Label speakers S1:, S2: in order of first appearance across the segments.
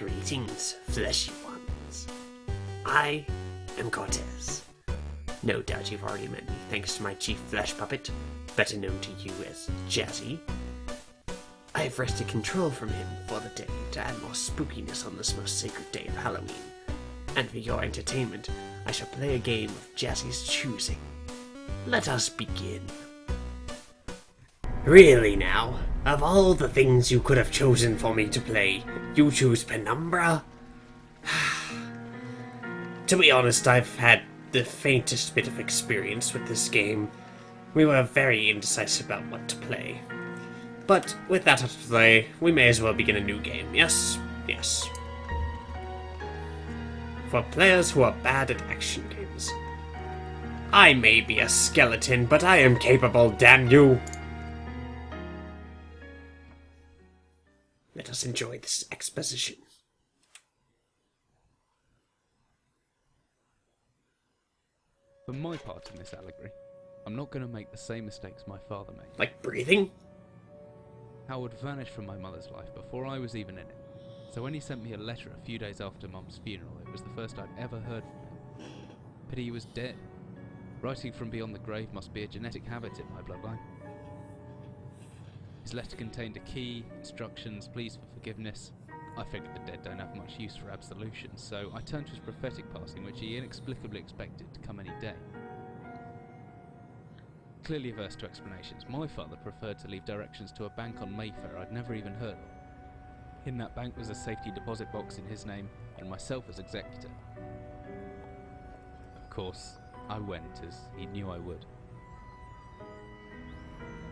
S1: Greetings, fleshy ones. I am Cortez. No doubt you've already met me thanks to my chief flesh puppet, better known to you as Jazzy. I have wrested control from him for the day to add more spookiness on this most sacred day of Halloween. And for your entertainment, I shall play a game of Jazzy's choosing. Let us begin. Really now, of all the things you could have chosen for me to play, you choose Penumbra? To be honest, I've had the faintest bit of experience with this game. We were very indecisive about what to play. But with that out of the way, we may as well begin a new game, yes? Yes. For players who are bad at action games. I may be a skeleton, but I am capable, damn you! Let us enjoy this exposition.
S2: For my part in this allegory, I'm not going to make the same mistakes my father made.
S1: Like breathing?
S2: Howard vanished from my mother's life before I was even in it. So when he sent me a letter a few days after Mum's funeral, it was the first I'd ever heard from him. Pity he was dead. Writing from beyond the grave must be a genetic habit in my bloodline. His letter contained a key, instructions, pleas for forgiveness. I figured the dead don't have much use for absolution, so I turned to his prophetic passing, which he inexplicably expected to come any day. Clearly averse to explanations, my father preferred to leave directions to a bank on Mayfair I'd never even heard of. In that bank was a safety deposit box in his name, and myself as executor. Of course, I went, as he knew I would.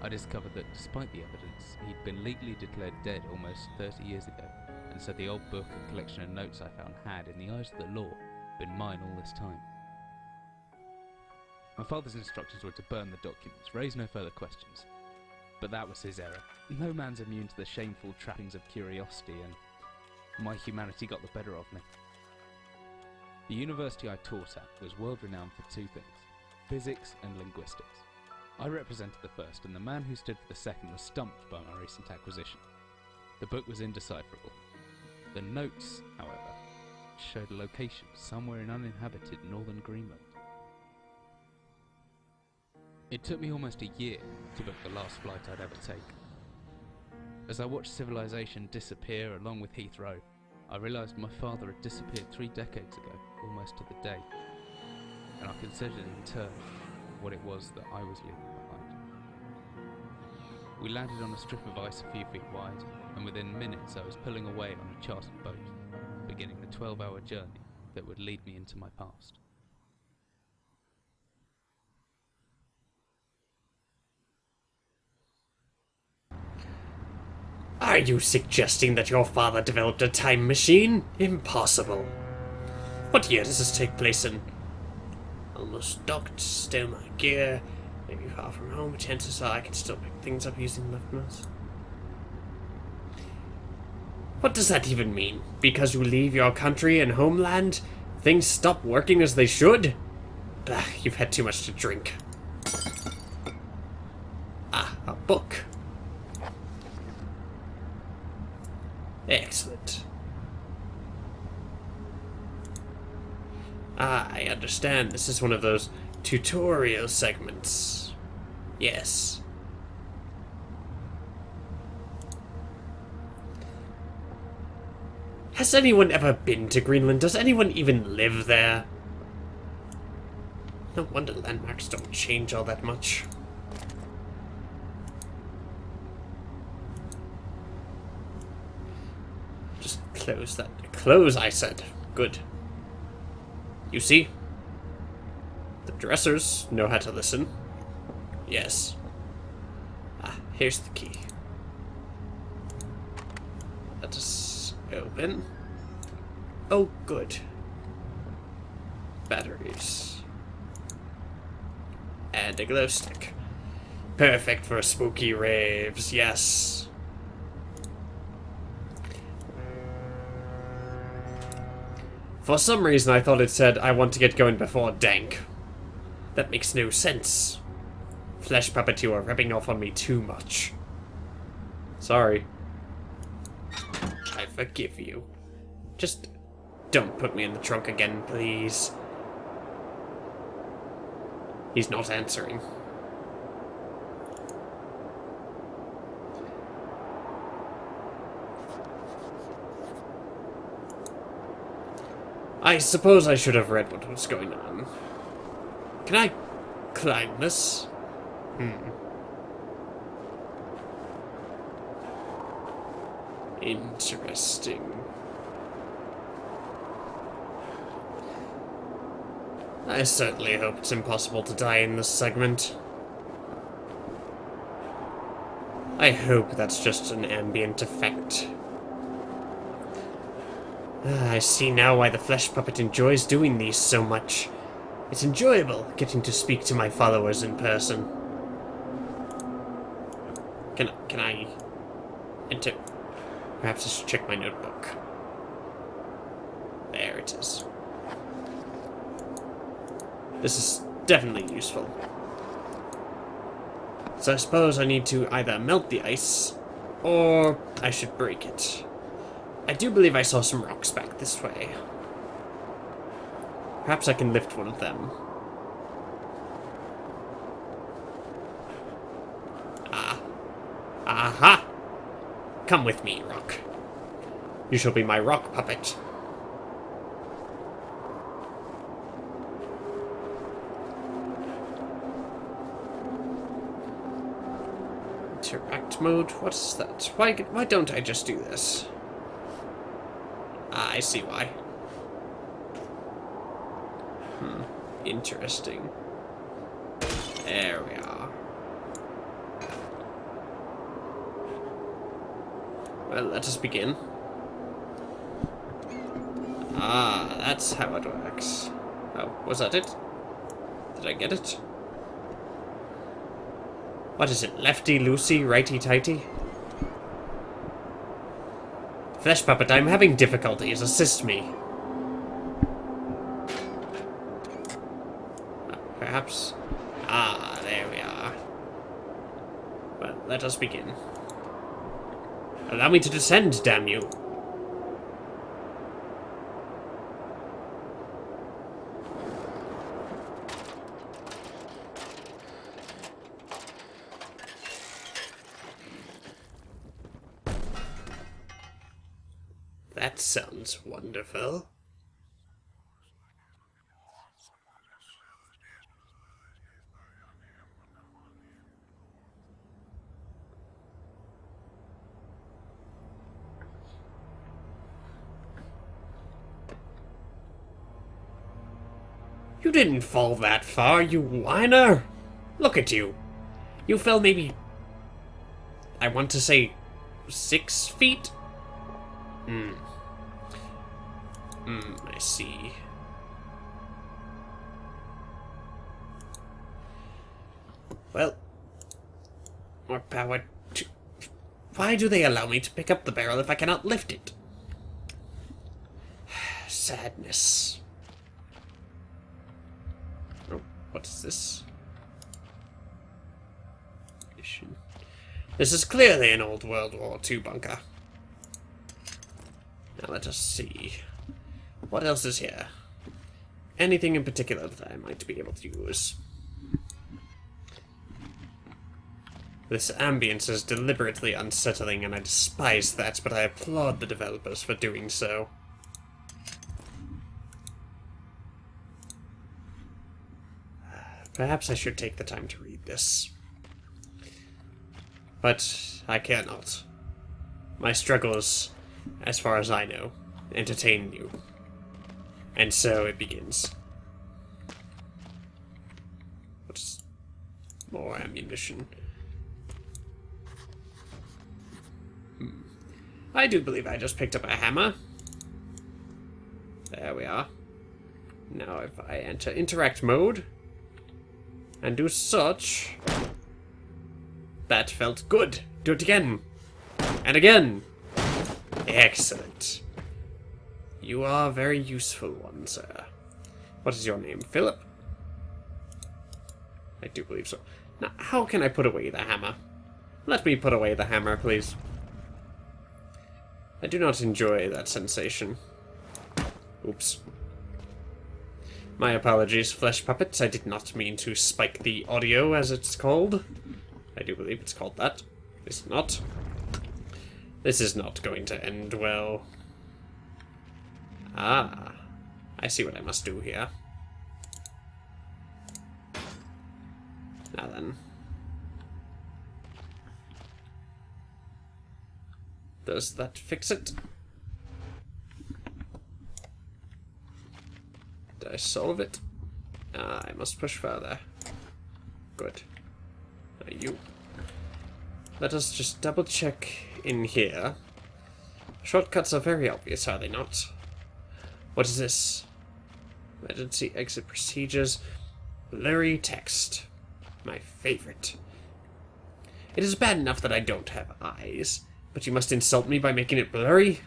S2: I discovered that despite the evidence, he'd been legally declared dead almost 30 years ago, and so the old book and collection of notes I found had, in the eyes of the law, been mine all this time. My father's instructions were to burn the documents, raise no further questions. But that was his error. No man's immune to the shameful trappings of curiosity, and my humanity got the better of me. The university I taught at was world-renowned for two things: physics and linguistics. I represented the first, and the man who stood for the second was stumped by my recent acquisition. The book was indecipherable. The notes, however, showed a location somewhere in uninhabited northern Greenland. It took me almost a year to book the last flight I'd ever take. As I watched civilization disappear along with Heathrow, I realised my father had disappeared 3 decades ago, almost to the day, and I considered in turn what it was that I was leaving behind. We landed on a strip of ice a few feet wide, and within minutes I was pulling away on a chartered boat, beginning the 12-hour journey that would lead me into my past.
S1: Are you suggesting that your father developed a time machine? Impossible. What year does this take place in? Almost docked, still my gear, maybe far from home, chances are I can still pick things up using left mouse. What does that even mean? Because you leave your country and homeland, things stop working as they should? Bah, you've had too much to drink. Ah, a book. Excellent. Ah, I understand. This is one of those tutorial segments. Yes. Has anyone ever been to Greenland? Does anyone even live there? No wonder landmarks don't change all that much. Just close that. Close, I said. Good. You see? The dressers know how to listen. Yes. Ah, here's the key. Let us open. Oh, good. Batteries. And a glow stick. Perfect for spooky raves, yes. For some reason I thought it said, I want to get going before dank. That makes no sense. Flesh puppet, you are rubbing off on me too much. Sorry. I forgive you. Just don't put me in the trunk again, please. He's not answering. I suppose I should have read what was going on. Can I climb this? Interesting. I certainly hope it's impossible to die in this segment. I hope that's just an ambient effect. I see now why the flesh puppet enjoys doing these so much. It's enjoyable getting to speak to my followers in person. Can I enter? Perhaps I should check my notebook. There it is. This is definitely useful. So I suppose I need to either melt the ice, or I should break it. I do believe I saw some rocks back this way. Perhaps I can lift one of them. Aha! Come with me, rock. You shall be my rock puppet. Interact mode? What is that? Why don't I just do this? Ah, I see why. Interesting. There we are. Well, let us begin. Ah, that's how it works. Oh, was that it? Did I get it? What is it? Lefty-loosey, righty-tighty? Flesh puppet, I'm having difficulties. Assist me. Perhaps. Ah, there we are. Well, let us begin. Allow me to descend, damn you. That sounds wonderful. You didn't fall that far, you whiner! Look at you. You fell maybe, I want to say, 6 feet? I see. Well, more power to... Why do they allow me to pick up the barrel if I cannot lift it? Sadness. Oh, what is this? Mission. This is clearly an old World War II bunker. Now let us see. What else is here? Anything in particular that I might be able to use? This ambience is deliberately unsettling, and I despise that, but I applaud the developers for doing so. Perhaps I should take the time to read this. But I cannot. My struggles, as far as I know, entertain you. And so it begins. What's more ammunition? I do believe I just picked up a hammer. There we are. Now if I enter interact mode and do such, that felt good. Do it again. And again. Excellent. You are a very useful one, sir. What is your name? Philip? I do believe so. Now, how can I put away the hammer? Let me put away the hammer, please. I do not enjoy that sensation. Oops. My apologies, Flesh Puppet. I did not mean to spike the audio, as it's called. I do believe it's called that. Is it not? This is not going to end well. Ah. I see what I must do here. Now then. Does that fix it? Did I solve it? Ah, I must push further. Good. Now you. Let us just double check in here. Shortcuts are very obvious, are they not? What is this? Emergency exit procedures. Blurry text. My favorite. It is bad enough that I don't have eyes, but you must insult me by making it blurry?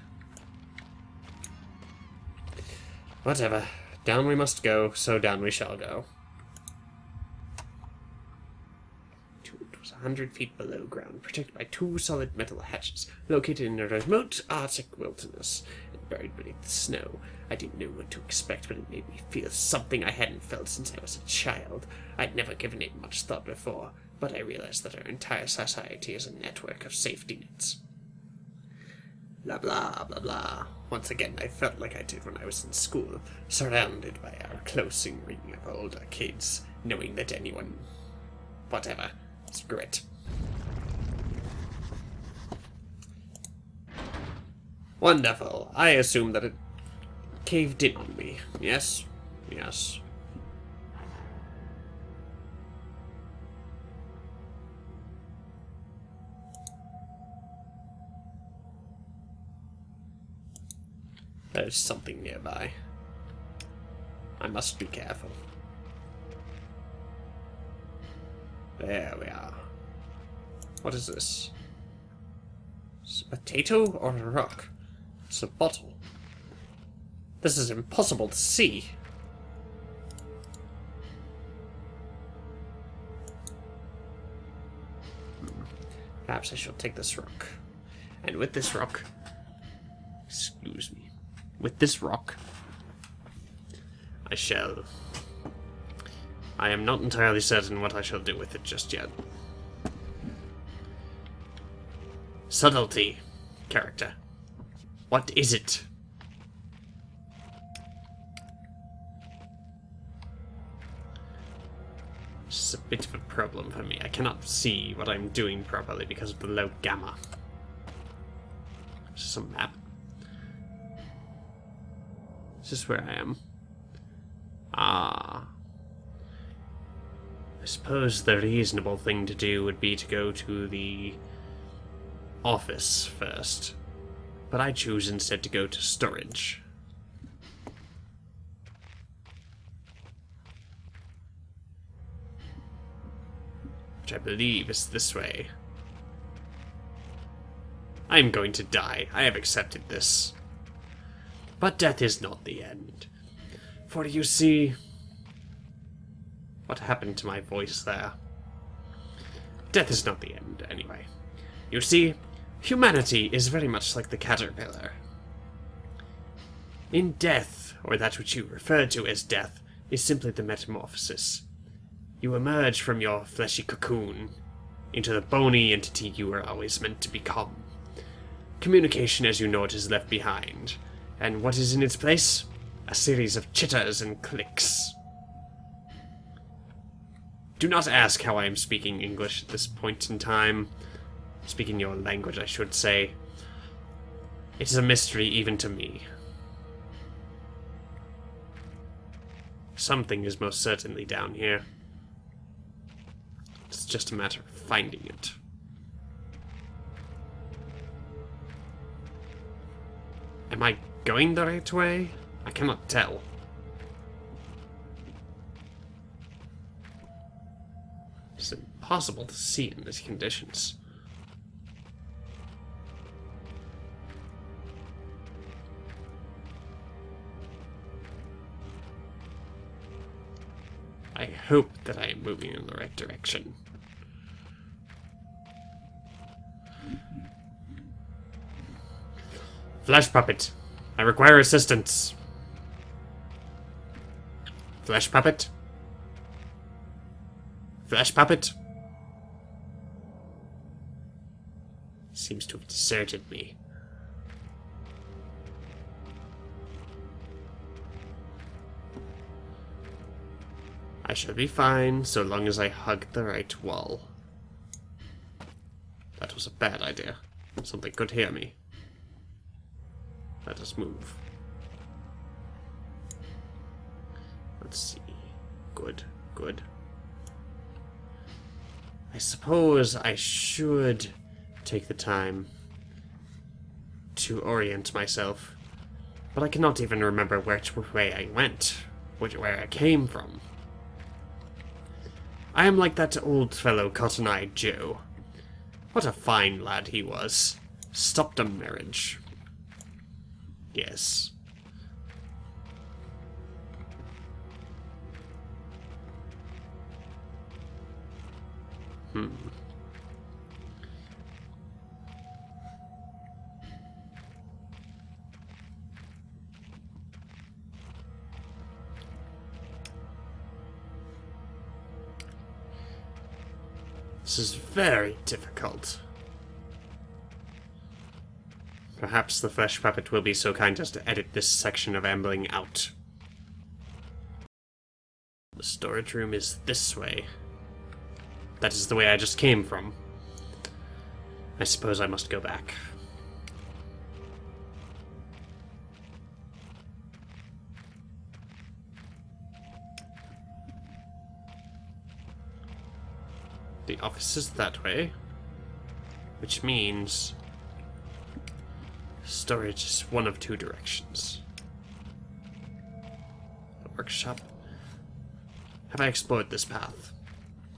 S1: Whatever. Down we must go, so down we shall go. It was 100 feet below ground, protected by 2 solid metal hatches, located in a remote Arctic wilderness, and buried beneath the snow. I didn't know what to expect, but it made me feel something I hadn't felt since I was a child. I'd never given it much thought before, but I realized that our entire society is a network of safety nets. Blah blah blah blah. Once again, I felt like I did when I was in school, surrounded by our close ring of older kids, knowing that anyone... whatever. Screw it. Wonderful. I assume that it caved in on me. Yes? Yes. There's something nearby. I must be careful. There we are. What is this? Is it a potato or a rock? It's a bottle. This is impossible to see. Perhaps I shall take this rock. And with this rock... excuse me. With this rock, I shall... I am not entirely certain what I shall do with it just yet. Subtlety. Character. What is it? This is a bit of a problem for me. I cannot see what I'm doing properly because of the low gamma. This is a map. Is this where I am? Ah. I suppose the reasonable thing to do would be to go to the office first. But I choose instead to go to storage. Which I believe is this way. I am going to die. I have accepted this. But death is not the end. For you see... What happened to my voice there? Death is not the end, anyway. You see, humanity is very much like the caterpillar. In death, or that which you refer to as death, is simply the metamorphosis. You emerge from your fleshy cocoon into the bony entity you were always meant to become. Communication as you know it is left behind. And what is in its place? A series of chitters and clicks. Do not ask how I am speaking English at this point in time. Speaking your language, I should say. It is a mystery even to me. Something is most certainly down here. It's just a matter of finding it. Am I going the right way? I cannot tell. It's impossible to see in these conditions. I hope that I am moving in the right direction. Flesh Puppet, I require assistance. Flesh puppet? Flesh puppet? Seems to have deserted me. I shall be fine so long as I hug the right wall. That was a bad idea. Something could hear me. Let us move. Let's see. Good, good. I suppose I should take the time to orient myself, but I cannot even remember which way I went, where I came from. I am like that old fellow Cotton-Eyed Joe. What a fine lad he was. Stopped a marriage. Yes. This is very difficult. Perhaps the flesh puppet will be so kind as to edit this section of ambling out. The storage room is this way. That is the way I just came from. I suppose I must go back. The office is that way, which means storage is one of two directions. The workshop. Have I explored this path?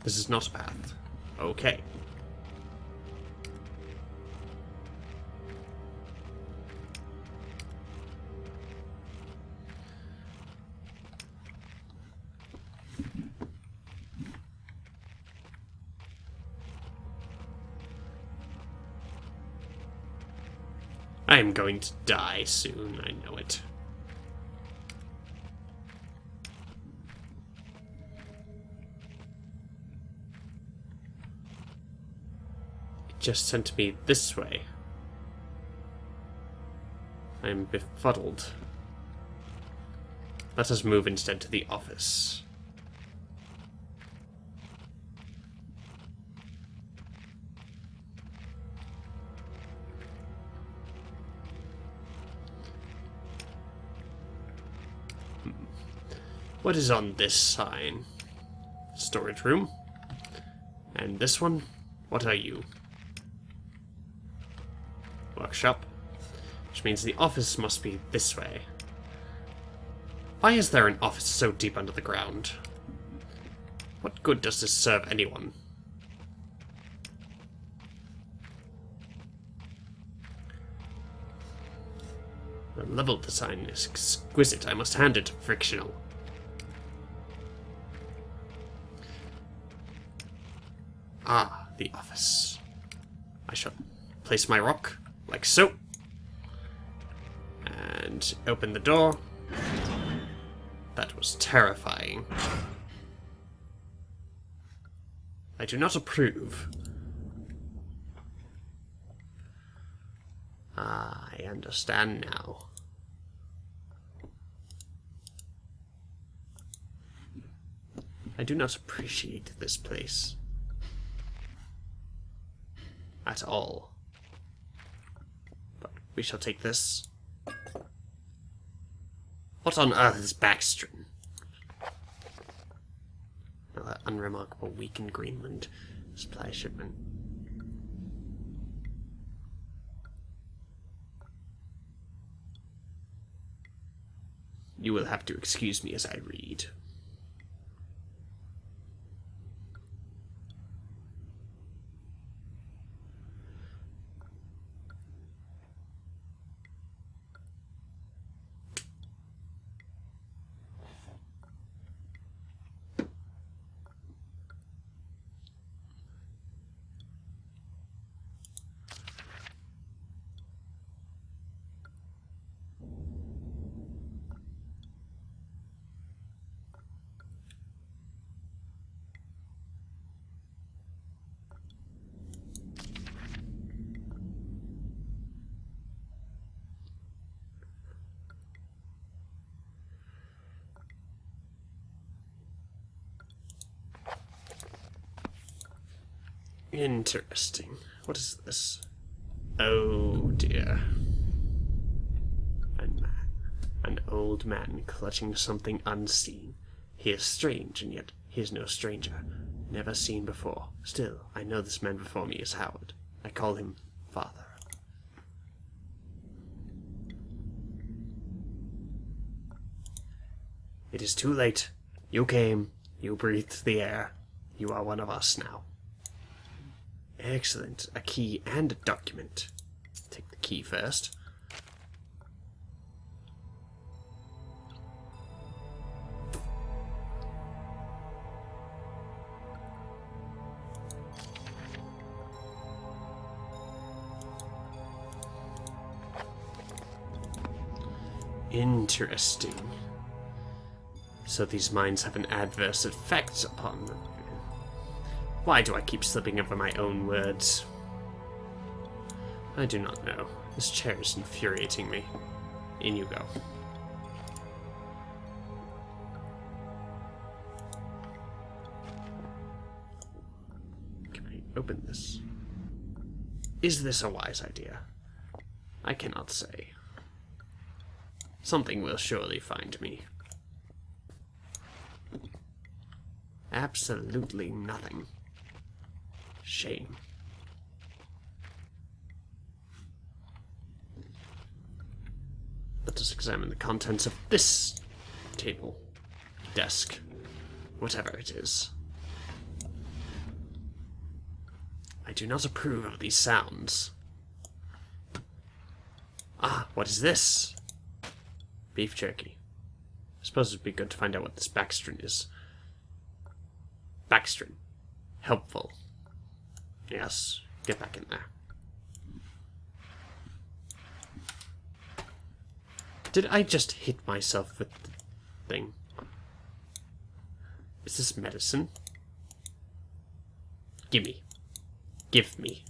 S1: This is not a path. Okay. I am going to die soon, I know it. It just sent me this way. I am befuddled. Let us move instead to the office. What is on this sign? Storage room. And this one? What are you? Workshop. Which means the office must be this way. Why is there an office so deep under the ground? What good does this serve anyone? The level design is exquisite, I must hand it. Frictional. Ah, the office. I shall place my rock, like so. And open the door. That was terrifying. I do not approve. Ah, I understand now. I do not appreciate this place. At all. But we shall take this. What on earth is Backstrom? Another unremarkable week in Greenland. Supply shipment. You will have to excuse me as I read. Interesting. What is this? Oh dear. An old man clutching something unseen. He is strange, and yet he is no stranger. Never seen before. Still, I know this man before me is Howard. I call him Father. It is too late. You came. You breathed the air. You are one of us now. Excellent. A key and a document. Take the key first. Interesting. So these mines have an adverse effect upon them. Why do I keep slipping over my own words? I do not know. This chair is infuriating me. In you go. Can I open this? Is this a wise idea? I cannot say. Something will surely find me. Absolutely nothing. Shame. Let us examine the contents of this table, desk, whatever it is. I do not approve of these sounds. Ah, what is this? Beef jerky. I suppose it'd be good to find out what this backstring is. Backstring. Helpful. Yes, get back in there. Did I just hit myself with the thing? Is this medicine? Gimme. Give me.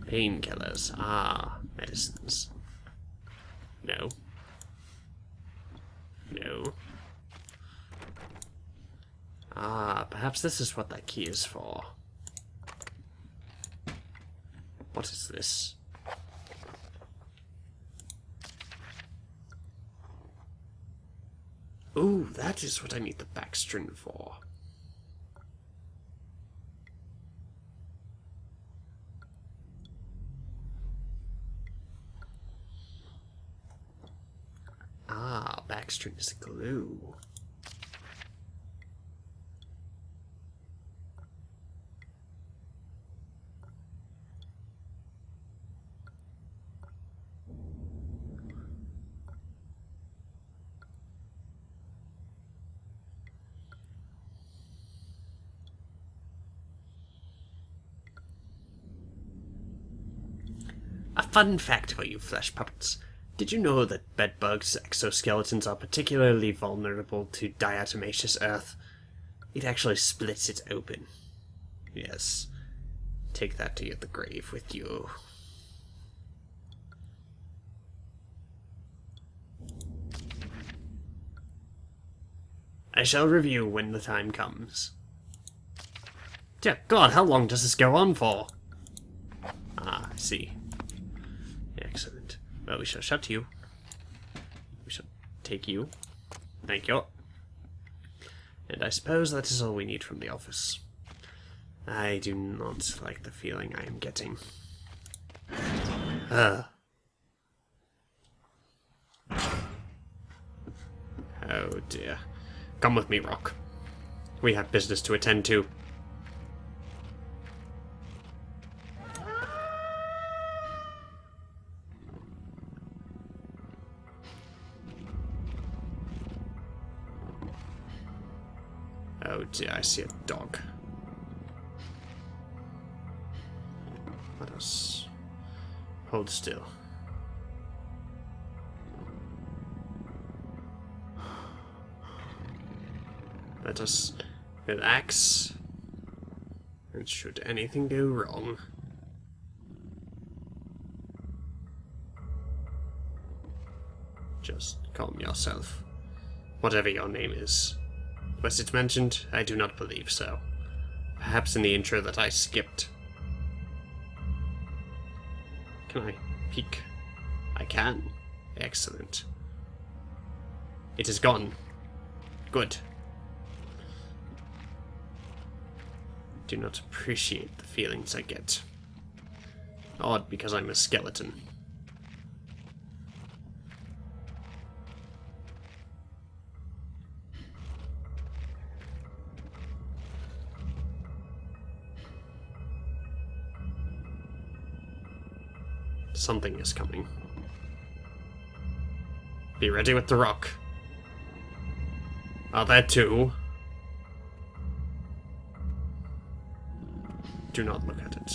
S1: Painkillers. Ah, medicines. No. No. Ah, perhaps this is what that key is for. What is this? Ooh, that is what I need the backstring for. Ah, backstring is glue. A fun fact for you flesh puppets. Did you know that bedbugs' exoskeletons are particularly vulnerable to diatomaceous earth? It actually splits it open. Yes. Take that to the grave with you. I shall review when the time comes. Dear God, how long does this go on for? Ah, I see. Excellent. Well, we shall shut you. We shall take you. Thank you. And I suppose that is all we need from the office. I do not like the feeling I am getting. Oh dear. Come with me, Rock. We have business to attend to. Oh dear, I see a dog. Let us hold still. Let us relax. And should anything go wrong, just calm yourself. Whatever your name is. Was it mentioned? I do not believe so. Perhaps in the intro that I skipped. Can I peek? I can. Excellent. It is gone. Good. Do not appreciate the feelings I get. Odd because I'm a skeleton. Something is coming. Be ready with the rock. Are there two? Do not look at it.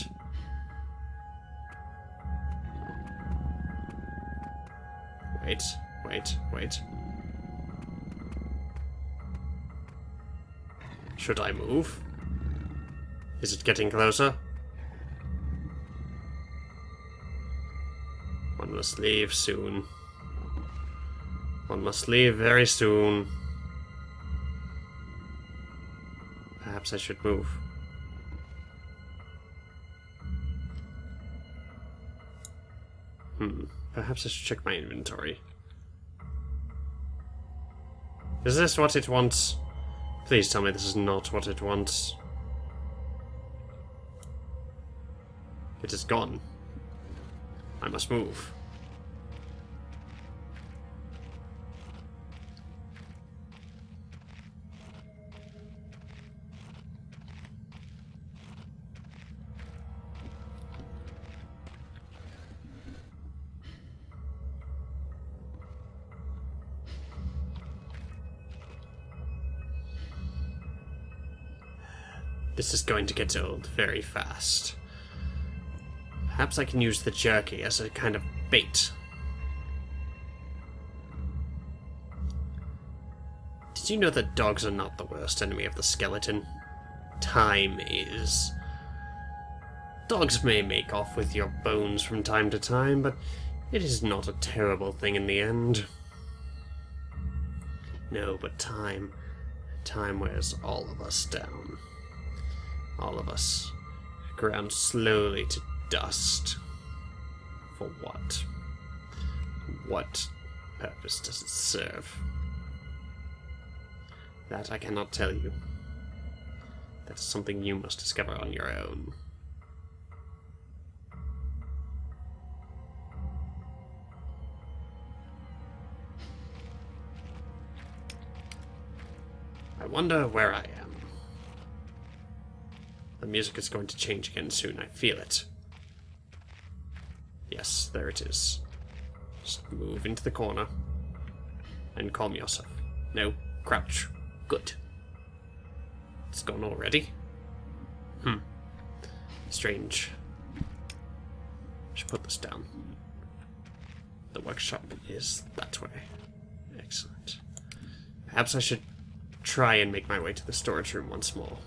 S1: Wait, wait, wait. Should I move? Is it getting closer? One must leave soon. One must leave very soon. Perhaps I should move. Perhaps I should check my inventory. Is this what it wants? Please tell me this is not what it wants. It is gone. I must move. This is going to get old very fast. Perhaps I can use the jerky as a kind of bait. Did you know that dogs are not the worst enemy of the skeleton? Time is. Dogs may make off with your bones from time to time, but it is not a terrible thing in the end. No, but time wears all of us down. All of us ground slowly to dust. For what? What purpose does it serve? That I cannot tell you. That is something you must discover on your own. I wonder where I am. The music is going to change again soon, I feel it. Yes, there it is. Just move into the corner. And calm yourself. No, crouch. Good. It's gone already? Strange. I should put this down. The workshop is that way. Excellent. Perhaps I should try and make my way to the storage room once more.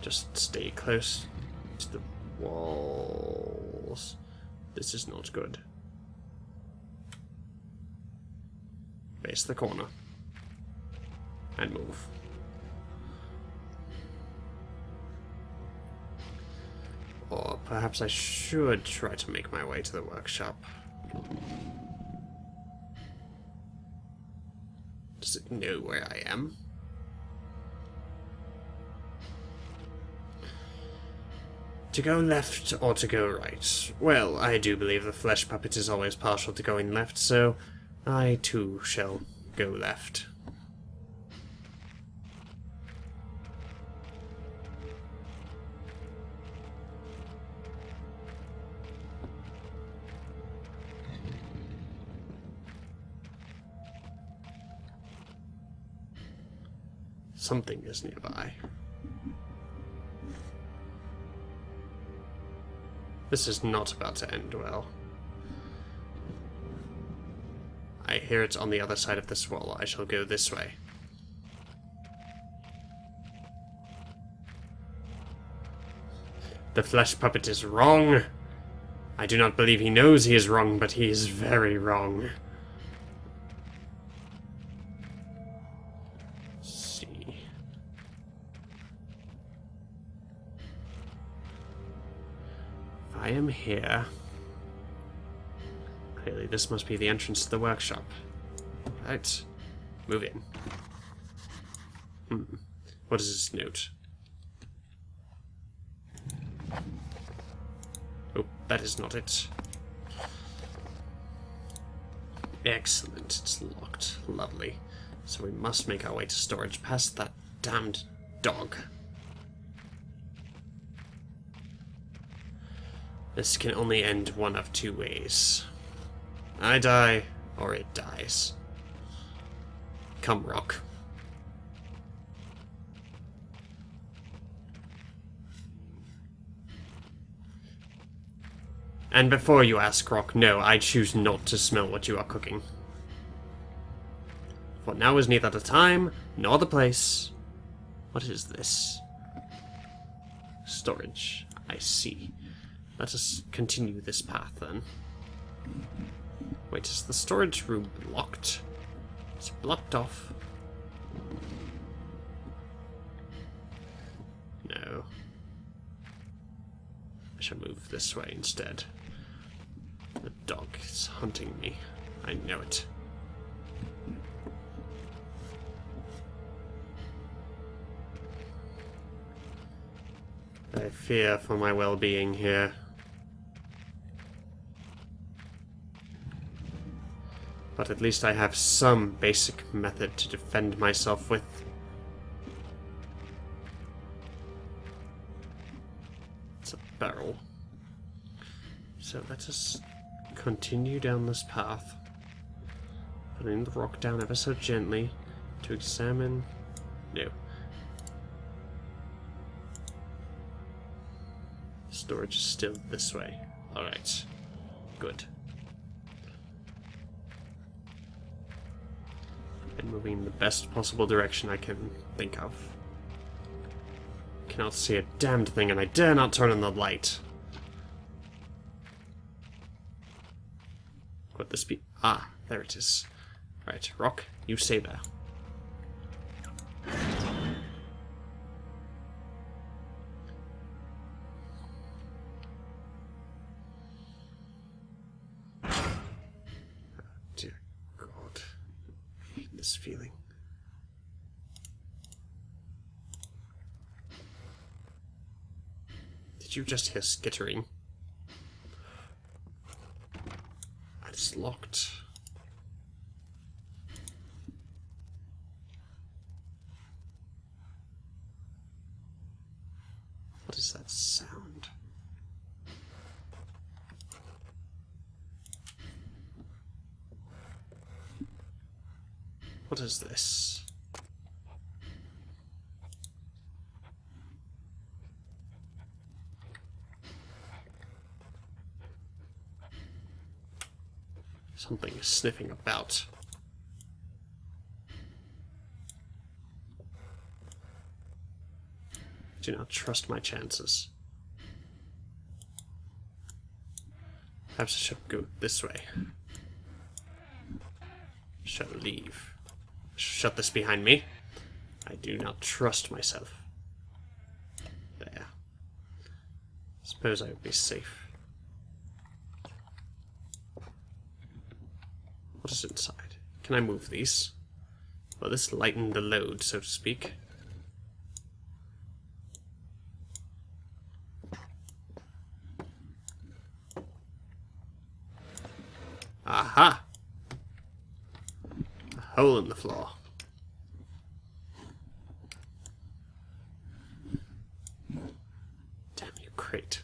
S1: Just stay close to the walls. This is not good. Face the corner. And move. Or perhaps I should try to make my way to the workshop. Does it know where I am? To go left or to go right? Well, I do believe the flesh puppet is always partial to going left, so I too shall go left. Something is nearby. This is not about to end well. I hear it on the other side of this wall. I shall go this way. The flesh puppet is wrong. I do not believe he knows he is wrong, but he is very wrong. am here. Clearly, this must be the entrance to the workshop. Right. Move in. What is this note? Oh, that is not it. Excellent. It's locked. Lovely. So we must make our way to storage past that damned dog. This can only end one of two ways. I die, or it dies. Come, Rock. And before you ask, Rock, no, I choose not to smell what you are cooking. For now is neither the time, nor the place. What is this? Storage. I see. Let us continue this path, then. Wait, is the storage room blocked? Is it blocked off? No. I shall move this way instead. The dog is hunting me. I know it. I fear for my well-being here. But at least I have some basic method to defend myself with. It's a barrel. So let us continue down this path, putting the rock down ever so gently to examine. No. Storage is still this way. Alright. Good. And moving in the best possible direction I can think of. Cannot see a damned thing, and I dare not turn on the light. Could this be? Ah, there it is. Right, Rock, you stay there. Dear God, I hate this feeling. Did you just hear skittering? It's locked. What is that sound? What is this? Something is sniffing about. Do not trust my chances. Perhaps I should go this way. Shall leave. Shut this behind me. I do not trust myself. There. Suppose I would be safe. What is inside? Can I move these? Well, this lightened the load, so to speak. Aha! A hole in the floor. Damn you, crate.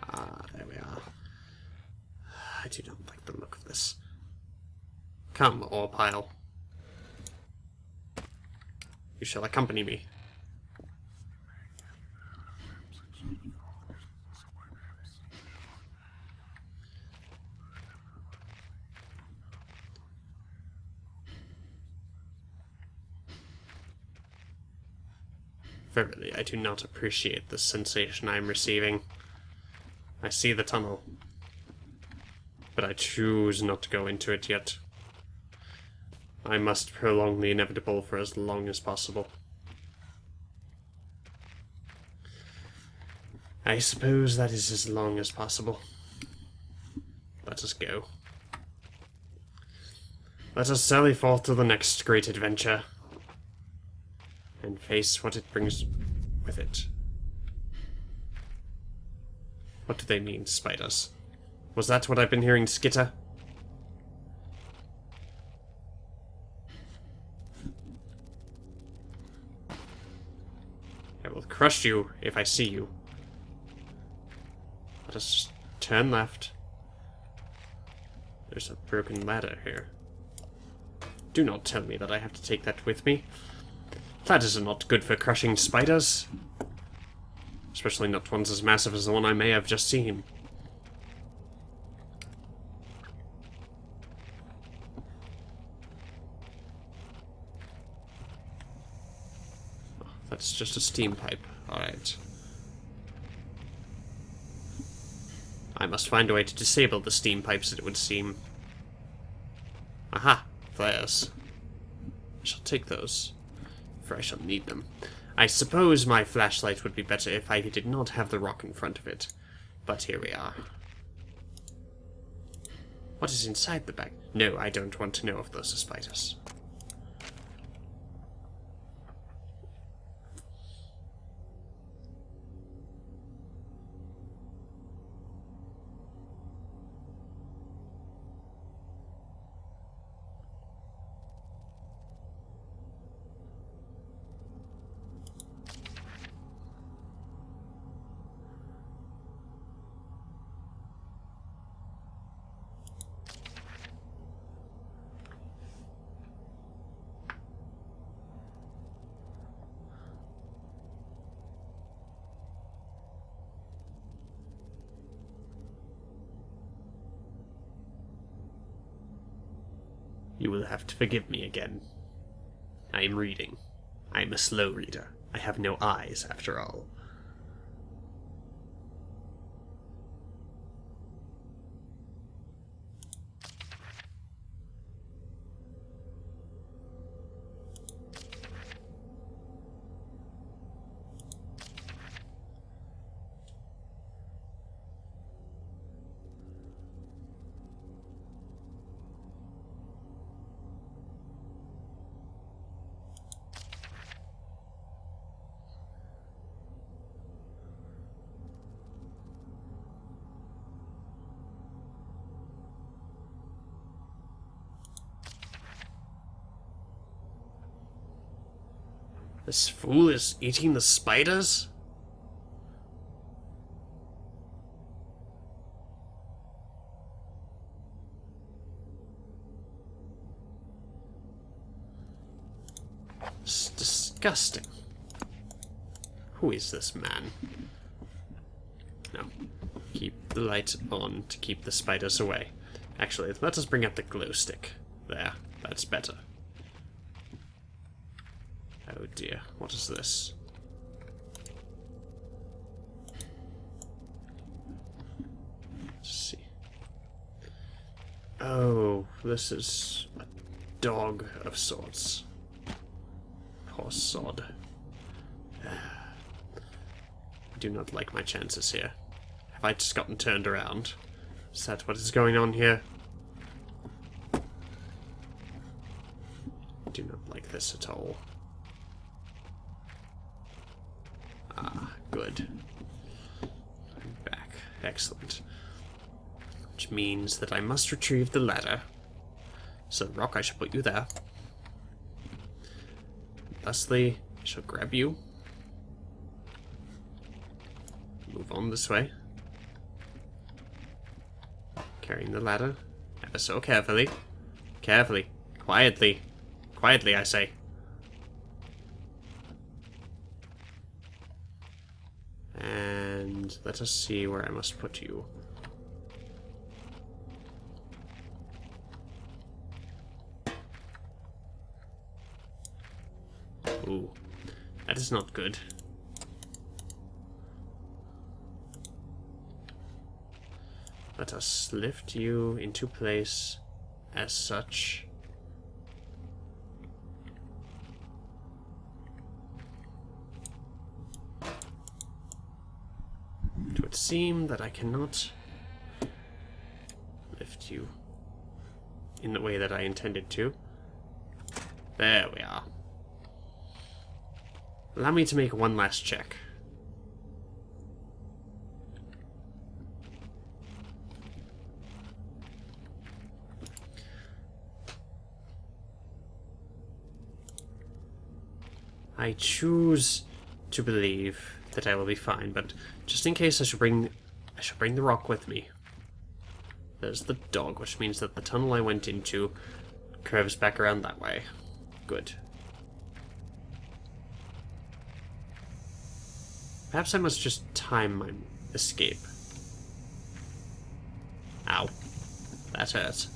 S1: Ah, there we are. I do not like the look of this. Come, ore pile. You shall accompany me. Verily, I do not appreciate the sensation I am receiving. I see the tunnel, but I choose not to go into it yet. I must prolong the inevitable for as long as possible. I suppose that is as long as possible. Let us go. Let us sally forth to the next great adventure, and face what it brings with it. What do they mean, spiders? Was that what I've been hearing skitter? I will crush you if I see you. Let us turn left. There's a broken ladder here. Do not tell me that I have to take that with me. Ladders are not good for crushing spiders. Especially not ones as massive as the one I may have just seen. Oh, that's just a steam pipe. Alright. I must find a way to disable the steam pipes, it would seem. Aha! Flares. I shall take those, for I shall need them. I suppose my flashlight would be better if I did not have the rock in front of it. But here we are. What is inside the bag? No, I don't want to know if those are spiders. You will have to forgive me again. I am reading. I am a slow reader. I have no eyes, after all. This fool is eating the spiders? It's disgusting. Who is this man? No. Keep the light on to keep the spiders away. Actually, let us bring out the glow stick. There, that's better. Oh dear, what is this? Let's see. Oh, this is a dog of sorts. Poor sod. I do not like my chances here. Have I just gotten turned around? Is that what is going on here? I do not like this at all. Ah, good. I'm back. Excellent. Which means that I must retrieve the ladder. So, Rock, I shall put you there. Thusly, I shall grab you. Move on this way. Carrying the ladder. Ever so carefully. Carefully. Quietly. Quietly, I say. And let us see where I must put you. Ooh, that is not good. Let us lift you into place as such. It would seem that I cannot lift you in the way that I intended to. There we are. Allow me to make one last check. I choose to believe that I will be fine, but just in case I shall bring the rock with me. There's the dog, which means that the tunnel I went into curves back around that way. Good. Perhaps I must just time my escape. Ow. That hurt.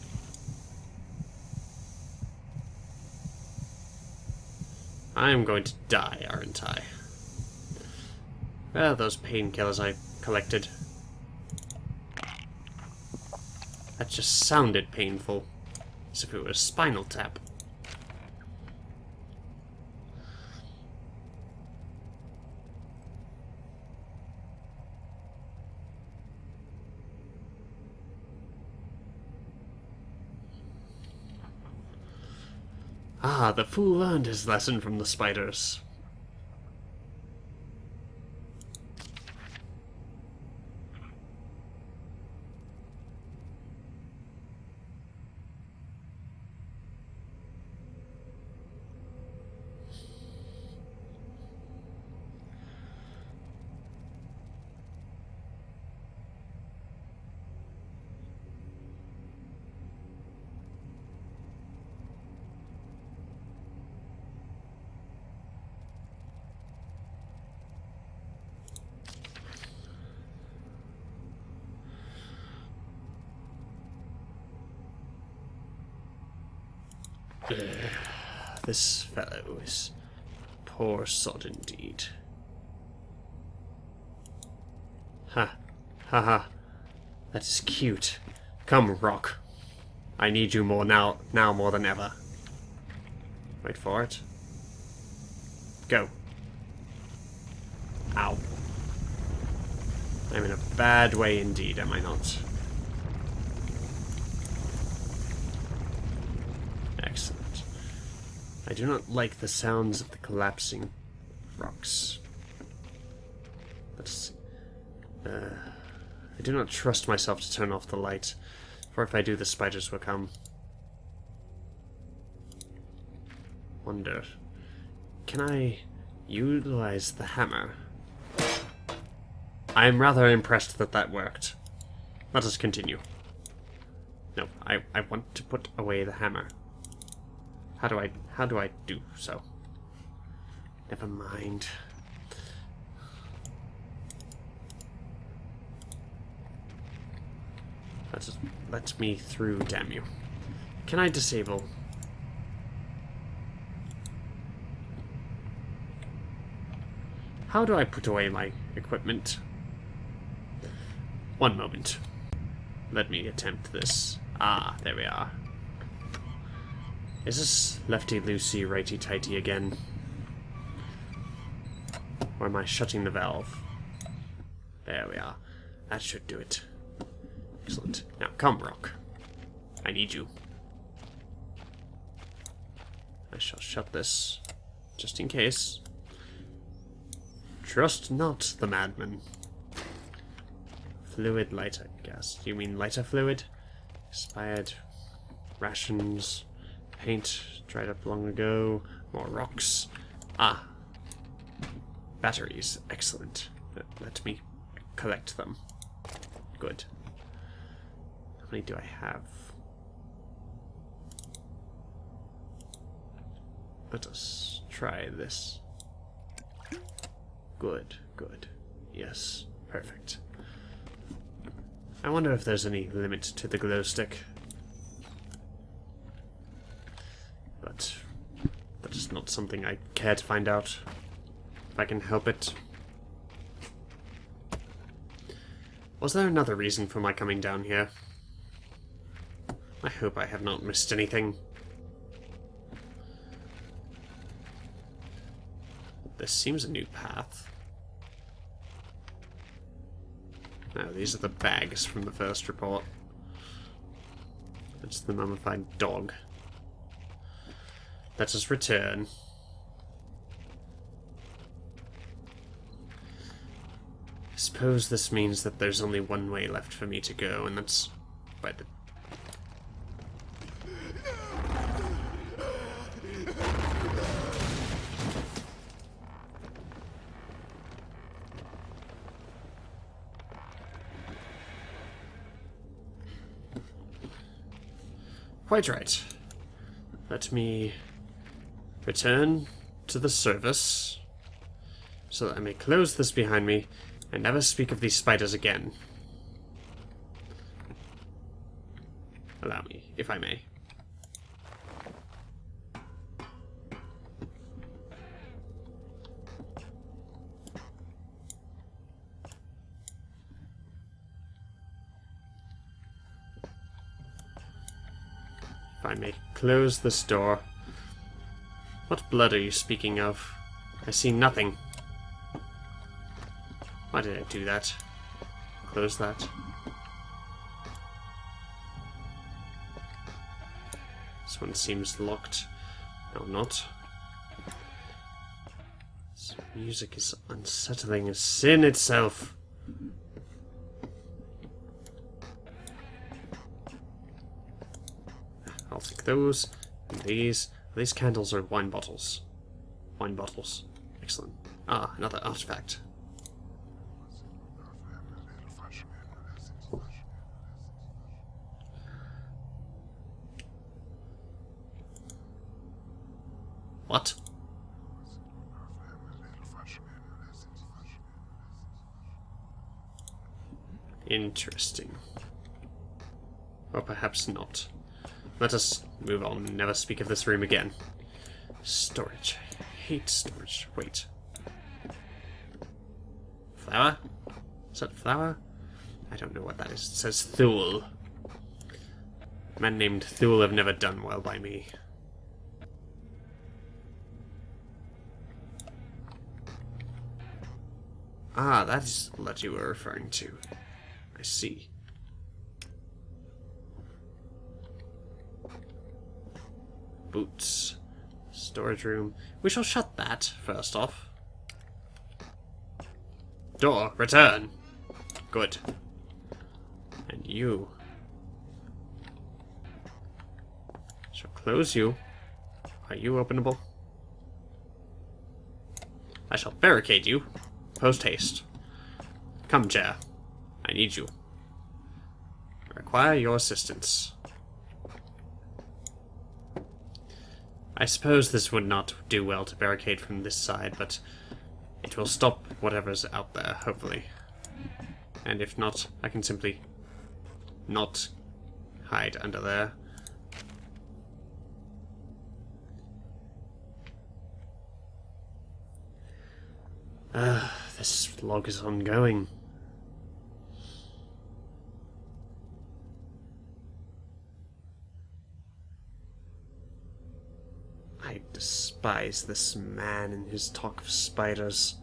S1: I am going to die, aren't I? Well, those painkillers I collected. That just sounded painful. As if it was a spinal tap. Ah, the fool learned his lesson from the spiders. This fellow is poor sod indeed. Ha. Ha ha. That is cute. Come, Rock. I need you now more than ever. Wait for it. Go. Ow. I'm in a bad way indeed, am I not? Excellent. I do not like the sounds of the collapsing rocks. I do not trust myself to turn off the light, for if I do, the spiders will come. Wonder, can I utilize the hammer? I am rather impressed that that worked. Let us continue. No, I want to put away the hammer. How do I do so? Never mind. Let me through, damn you. Can I disable? How do I put away my equipment? One moment. Let me attempt this. Ah, there we are. Is this lefty-loosey, righty-tighty again? Or am I shutting the valve? There we are. That should do it. Excellent. Now, come, Rock. I need you. I shall shut this, just in case. Trust not the madman. Fluid lighter gas. You mean lighter fluid? Expired. Rations. Paint. Dried up long ago. More rocks. Ah. Batteries. Excellent. Let me collect them. Good. How many do I have? Let us try this. Good, good. Yes, perfect. I wonder if there's any limit to the glow stick. But that is not something I care to find out, if I can help it. Was there another reason for my coming down here? I hope I have not missed anything. This seems a new path. No, these are the bags from the first report. That's the mummified dog. Let us return. I suppose this means that there's only one way left for me to go, and that's by the... Quite right. Let me return to the service so that I may close this behind me and never speak of these spiders again. Allow me, if I may. If I may close this door. What blood are you speaking of? I see nothing. Why did I do that? Close that. This one seems locked. No, not. This music is unsettling as sin itself. I'll take those and these. These candles are wine bottles. Wine bottles. Excellent. Ah, another artifact. What? Interesting. Or perhaps not. Let us move on and never speak of this room again. Storage. I hate storage. Wait. Flower? Is that flower? I don't know what that is. It says Thule. Men named Thule have never done well by me. Ah, that is what you were referring to. I see. Boots. Storage room. We shall shut that, first off. Door, return! Good. And you. Shall close you. Are you openable? I shall barricade you. Post haste. Come, chair. I need you. I require your assistance. I suppose this would not do well to barricade from this side, but it will stop whatever's out there, hopefully. And if not, I can simply not hide under there. This log is ongoing. I despise this man and his talk of spiders.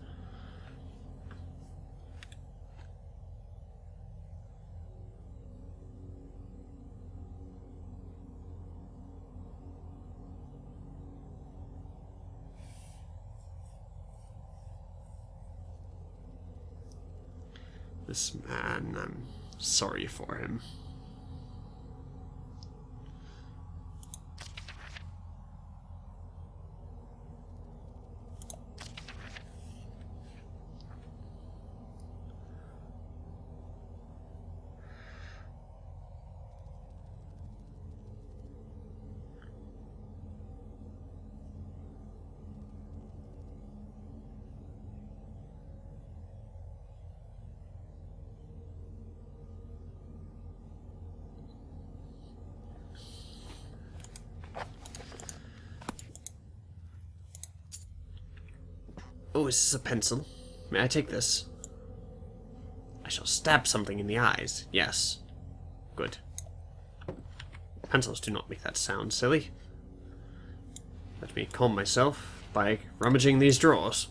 S1: This man, I'm sorry for him. Oh, is this a pencil? May I take this? I shall stab something in the eyes. Yes. Good. Pencils do not make that sound, silly. Let me calm myself by rummaging these drawers.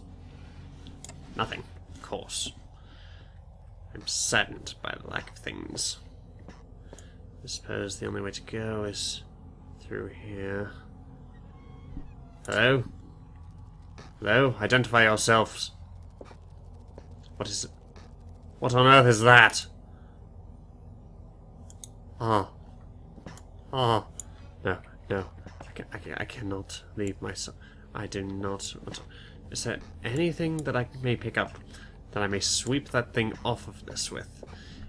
S1: Nothing, of course. I'm saddened by the lack of things. I suppose the only way to go is through here. Hello? Hello? Identify yourselves. What is it? What on earth is that? Ah. Ah. No, no. I cannot leave myself. I do not want to. Is there anything that I may pick up that I may sweep that thing off of this with?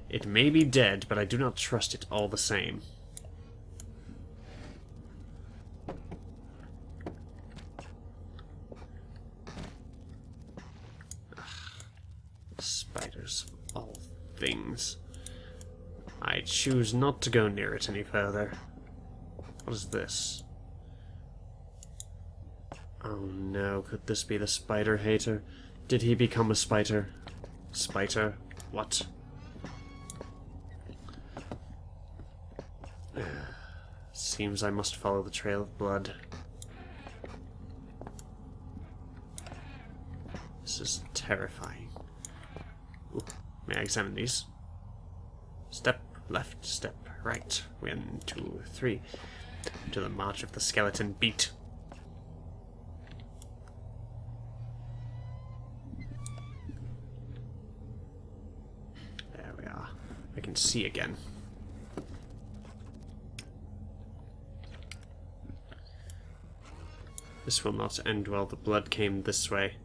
S1: It may be dead, but I do not trust it all the same. Spiders of all things. I choose not to go near it any further. What is this? Oh no, could this be the spider hater? Did he become a spider? Spider? What? Seems I must follow the trail of blood. This is terrifying. Ooh, may I examine these? Step left, step right. 1, 2, 3. To the march of the skeleton beat. There we are. I can see again. This will not end well. The blood came this way.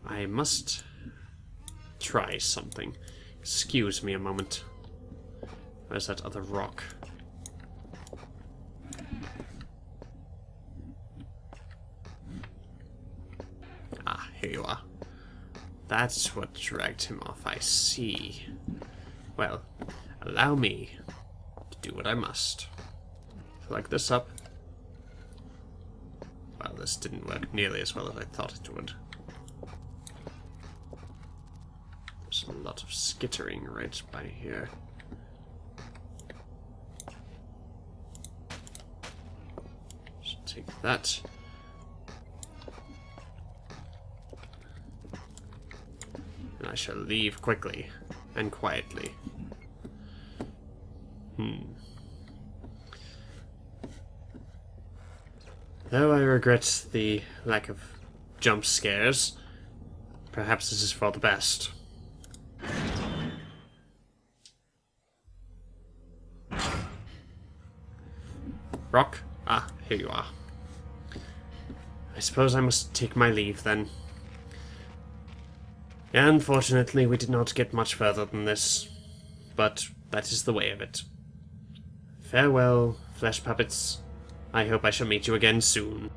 S1: I must try something. Excuse me a moment. Where's that other rock? Ah, here you are. That's what dragged him off, I see. Well, allow me to do what I must. Plug this up. Well, this didn't work nearly as well as I thought it would. There's a lot of skittering right by here. Should take that. And I shall leave quickly and quietly. Though I regret the lack of jump scares, perhaps this is for the best. Rock? Ah, here you are. I suppose I must take my leave, then. Unfortunately, we did not get much further than this, but that is the way of it. Farewell, flesh puppets. I hope I shall meet you again soon.